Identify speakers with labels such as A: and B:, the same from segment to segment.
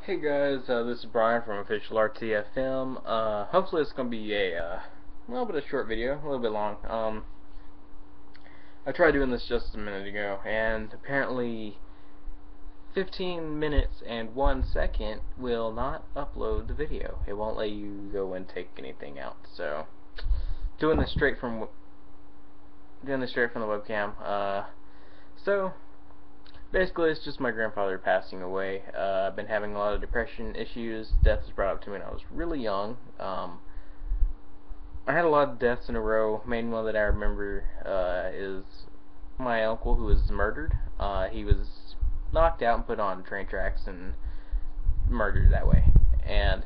A: Hey guys, this is Brian from Official RTFM. Hopefully it's going to be a little bit of short video, a little bit long. I tried doing this just a minute ago, and apparently 15 minutes and 1 second will not upload the video. It won't let you go and take anything out. So, doing this straight from the webcam. So basically, it's just my grandfather passing away. I've been having a lot of depression issues. Death was brought up to me when I was really young. I had a lot of deaths in a row. Main one that I remember is my uncle who was murdered. He was knocked out and put on train tracks and murdered that way. And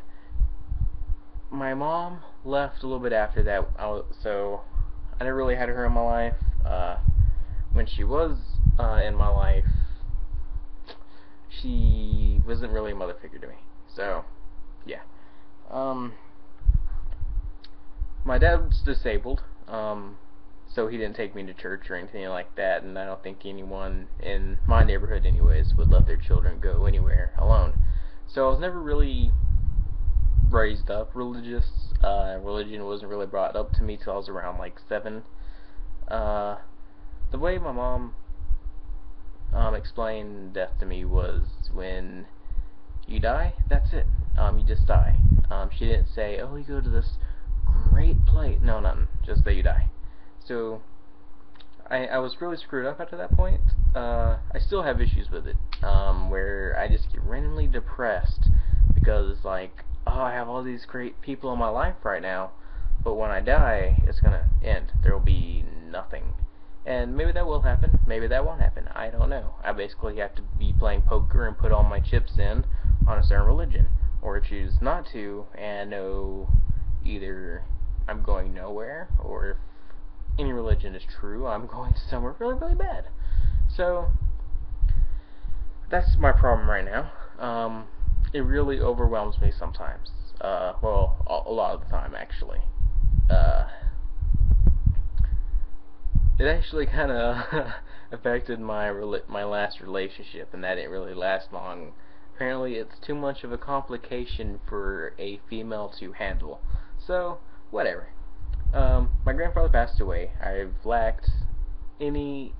A: my mom left a little bit after that, so I never really had her in my life. When she was in my life, she wasn't really a mother figure to me. So, yeah. My dad's disabled, so he didn't take me to church or anything like that, and I don't think anyone in my neighborhood anyways would let their children go anywhere alone. So I was never really raised up religious. Religion wasn't really brought up to me till I was around like 7. The way my mom explained death to me was when you die, that's it. You just die. She didn't say, oh, you go to this great place. No, nothing. Just that you die. So, I was really screwed up after that point. I still have issues with it, where I just get randomly depressed because it's like, oh, I have all these great people in my life right now, but when I die, it's gonna end. There will be nothing. And maybe that will happen, maybe that won't happen. I don't know. I basically have to be playing poker and put all my chips in on a certain religion, or choose not to and know either I'm going nowhere, or if any religion is true, I'm going somewhere really, really bad. So, that's my problem right now. It really overwhelms me sometimes. Well, a lot of the time, actually. It actually kind of affected my last relationship, and that didn't really last long. Apparently, it's too much of a complication for a female to handle. So, whatever. My grandfather passed away. I've lacked any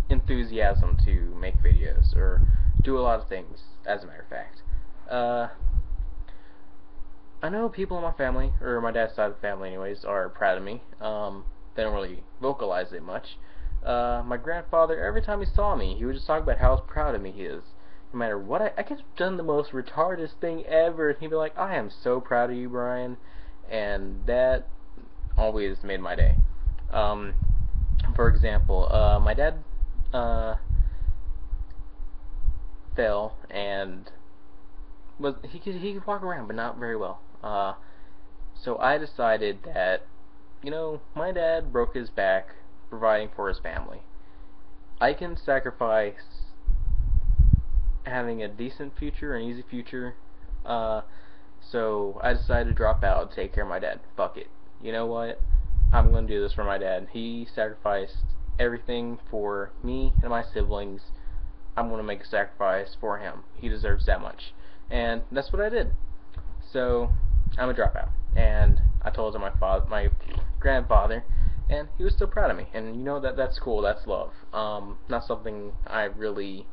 A: enthusiasm to make videos or do a lot of things, as a matter of fact. I know people in my family, or my dad's side of the family anyways, are proud of me. They don't really vocalize it much. My grandfather, every time he saw me, he would just talk about how proud of me he is. No matter what, I could have done the most retarded thing ever, and he'd be like, I am so proud of you, Brian. And that always made my day. For example, my dad fell and he could walk around, but not very well. So I decided that, my dad broke his back providing for his family. I can sacrifice having a decent future, an easy future. So I decided to drop out and take care of my dad. Fuck it. You know what? I'm going to do this for my dad. He sacrificed everything for me and my siblings. I'm going to make a sacrifice for him. He deserves that much. And that's what I did. So I'm a dropout. And I told my grandfather, and he was still proud of me. And that's cool. That's love. Not something I really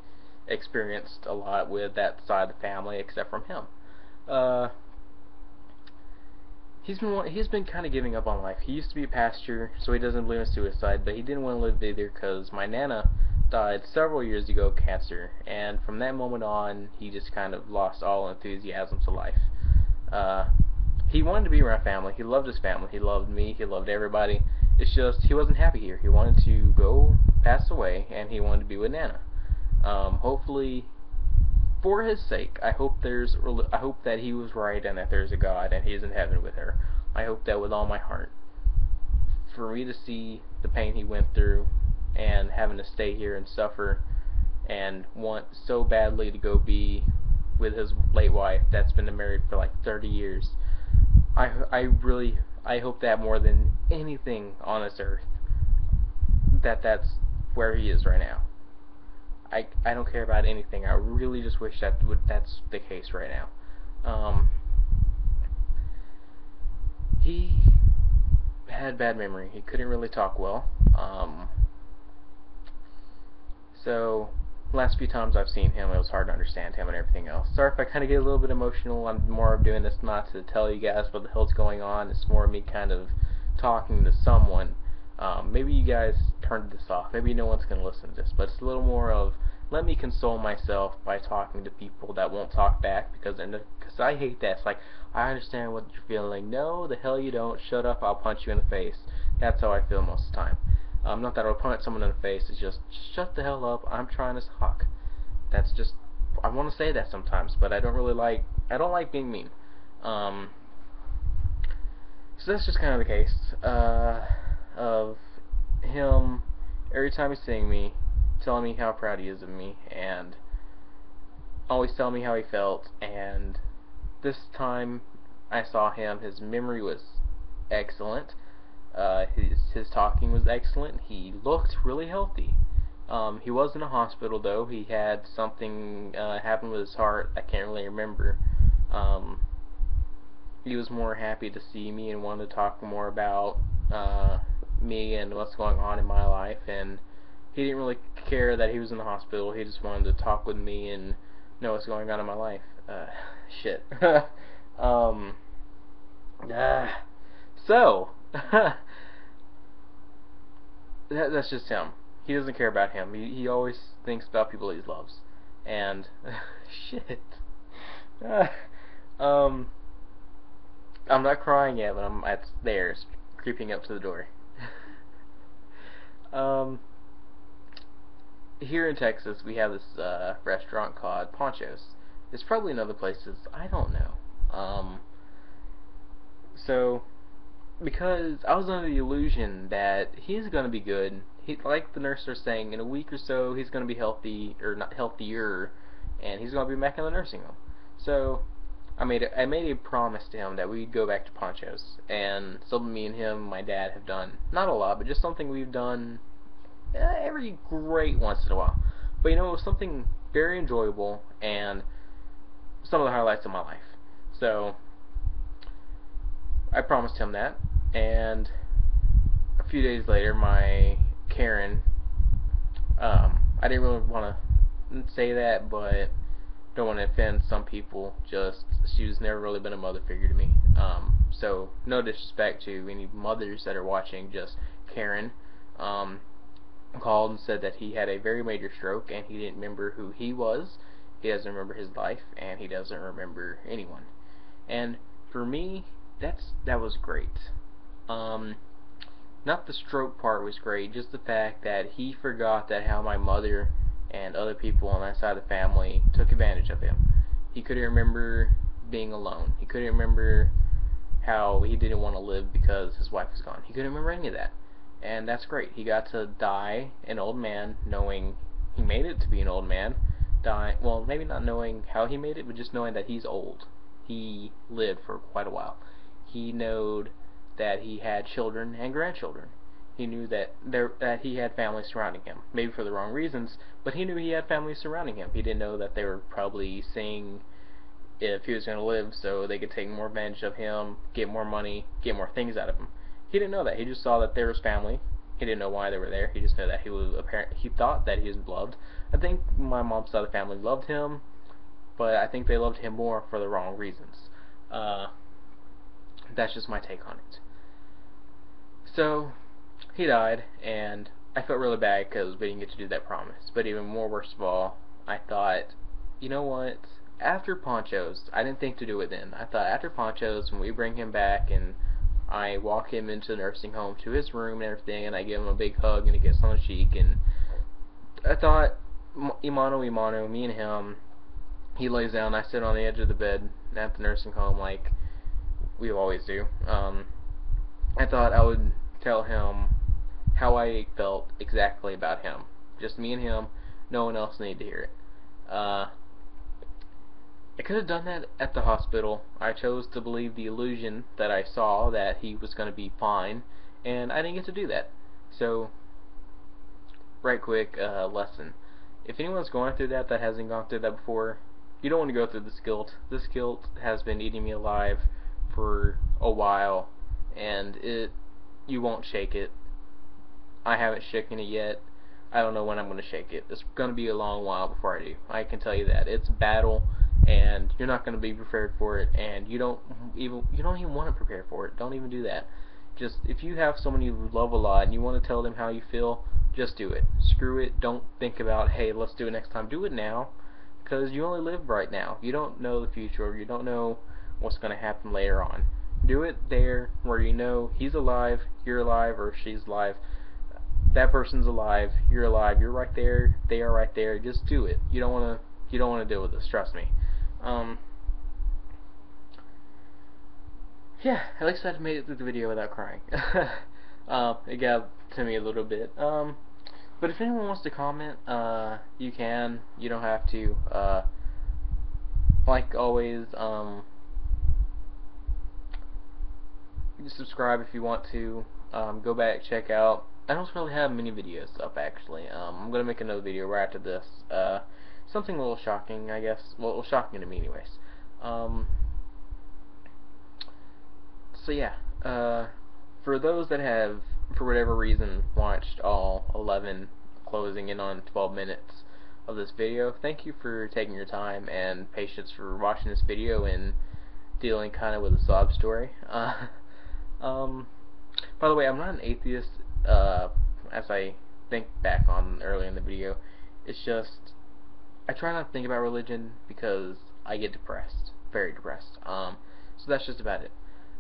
A: experienced a lot with that side of the family, except from him. He's been kind of giving up on life. He used to be a pastor, so he doesn't believe in suicide, but he didn't want to live either because my nana died several years ago of cancer, and from that moment on, he just kind of lost all enthusiasm to life. He wanted to be around family. He loved his family. He loved me. He loved everybody. It's just he wasn't happy here. He wanted to go pass away, and he wanted to be with Nana. Hopefully, for his sake, I hope that he was right and that there's a God and he's in heaven with her. I hope that with all my heart. For me to see the pain he went through and having to stay here and suffer and want so badly to go be with his late wife that's been married for like 30 years. I hope that more than anything on this earth that's where he is right now. I don't care about anything. I really just wish that's the case right now. He had bad memory. He couldn't really talk well. So last few times I've seen him, it was hard to understand him and everything else. Sorry if I kind of get a little bit emotional. I'm more of doing this not to tell you guys what the hell's going on. It's more of me kind of talking to someone. Maybe you guys turned this off. Maybe no one's going to listen to this. But it's a little more of, let me console myself by talking to people that won't talk back, because I hate that. It's like, I understand what you're feeling. No, the hell you don't. Shut up, I'll punch you in the face. That's how I feel most of the time. Not that I'll punch someone in the face. It's just shut the hell up. I'm trying to talk. That's just, I want to say that sometimes, but I don't like being mean. So that's just kind of the case of him every time he's seeing me, telling me how proud he is of me, and always telling me how he felt. And this time I saw him, his memory was excellent. His talking was excellent. He looked really healthy. He was in a hospital though. He had something happen with his heart. I can't really remember. He was more happy to see me and wanted to talk more about me and what's going on in my life, and he didn't really care that he was in the hospital. He just wanted to talk with me and know what's going on in my life. Shit. So that's just him. He doesn't care about him. He always thinks about people he loves. And shit. I'm not crying yet, but I'm at stairs, creeping up to the door. Here in Texas, we have this restaurant called Ponchos. There's probably in other places. I don't know. So, because I was under the illusion that he's going to be good. Like the nurse was saying, in a week or so, he's going to be healthy, or not healthier, and he's going to be back in the nursing home. So, I made a promise to him that we'd go back to Ponchos, and something me and him, my dad, have done. Not a lot, but just something we've done every great once in a while. But you know, it was something very enjoyable, and some of the highlights of my life. So, I promised him that, and a few days later, my Karen, I didn't really want to say that, but don't want to offend some people. Just, she's never really been a mother figure to me. So no disrespect to any mothers that are watching. Just Karen called and said that he had a very major stroke and he didn't remember who he was. He doesn't remember his life, and he doesn't remember anyone. And for me, that was great. Not the stroke part was great, just the fact that he forgot that how my mother and other people on that side of the family took advantage of him. He couldn't remember being alone. He couldn't remember how he didn't want to live because his wife was gone. He couldn't remember any of that. And that's great. He got to die an old man, knowing he made it to be an old man. Well, maybe not knowing how he made it, but just knowing that he's old. He lived for quite a while. He knew that he had children and grandchildren. He knew that he had family surrounding him. Maybe for the wrong reasons, but he knew he had family surrounding him. He didn't know that they were probably saying if he was going to live so they could take more advantage of him, get more money, get more things out of him. He didn't know that. He just saw that there was family. He didn't know why they were there. He just knew that he thought that he was loved. I think my mom's side of the family loved him, but I think they loved him more for the wrong reasons. That's just my take on it. So, he died, and I felt really bad because we didn't get to do that promise. But even more worst of all, I thought, you know what? After Ponchos, I didn't think to do it then. I thought after Ponchos, when we bring him back and I walk him into the nursing home to his room and everything, and I give him a big hug and he gets on the cheek, and I thought, Imano, me and him, he lays down, I sit on the edge of the bed at the nursing home like we always do. I thought I would tell him how I felt exactly about him. Just me and him. No one else needed to hear it. I could have done that at the hospital. I chose to believe the illusion that I saw that he was going to be fine, and I didn't get to do that. So, right quick lesson. if anyone's going through that hasn't gone through that before, you don't want to go through this guilt. This guilt has been eating me alive for a while, and you won't shake it. I haven't shaken it yet. I don't know when I'm going to shake it. It's going to be a long while before I do. I can tell you that. It's a battle, and you're not going to be prepared for it, and you don't even want to prepare for it. Don't even do that. Just, if you have someone you love a lot and you want to tell them how you feel, just do it. Screw it. Don't think about, hey, let's do it next time. Do it now, because you only live right now. You don't know the future, or you don't know what's going to happen later on. Do it there where you know he's alive, you're alive, or she's alive. That person's alive, you're alive, you're right there, they are right there. Just do it. You don't want to deal with this, trust me. Yeah, at least I made it through the video without crying. It got to me a little bit. But if anyone wants to comment, you can. You don't have to. Like always, you can subscribe if you want to. Go back, check out. I don't really have many videos up, actually. I'm gonna make another video right after this. Something a little shocking, I guess. Well, shocking to me, anyways. So yeah, for those that have, for whatever reason, watched all 11, closing in on 12 minutes of this video, thank you for taking your time and patience for watching this video and dealing kind of with a sob story. By the way, I'm not an atheist, as I think back on earlier in the video. It's just, I try not to think about religion because I get depressed, very depressed. So that's just about it.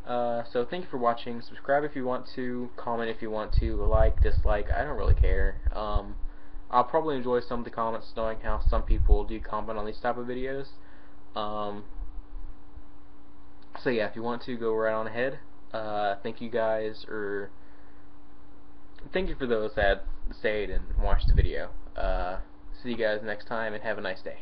A: So thank you for watching. Subscribe if you want to, comment if you want to, like, dislike, I don't really care. I'll probably enjoy some of the comments, knowing how some people do comment on these type of videos. So yeah, if you want to, go right on ahead. Thank you guys, or thank you for those that stayed and watched the video. See you guys next time, and have a nice day.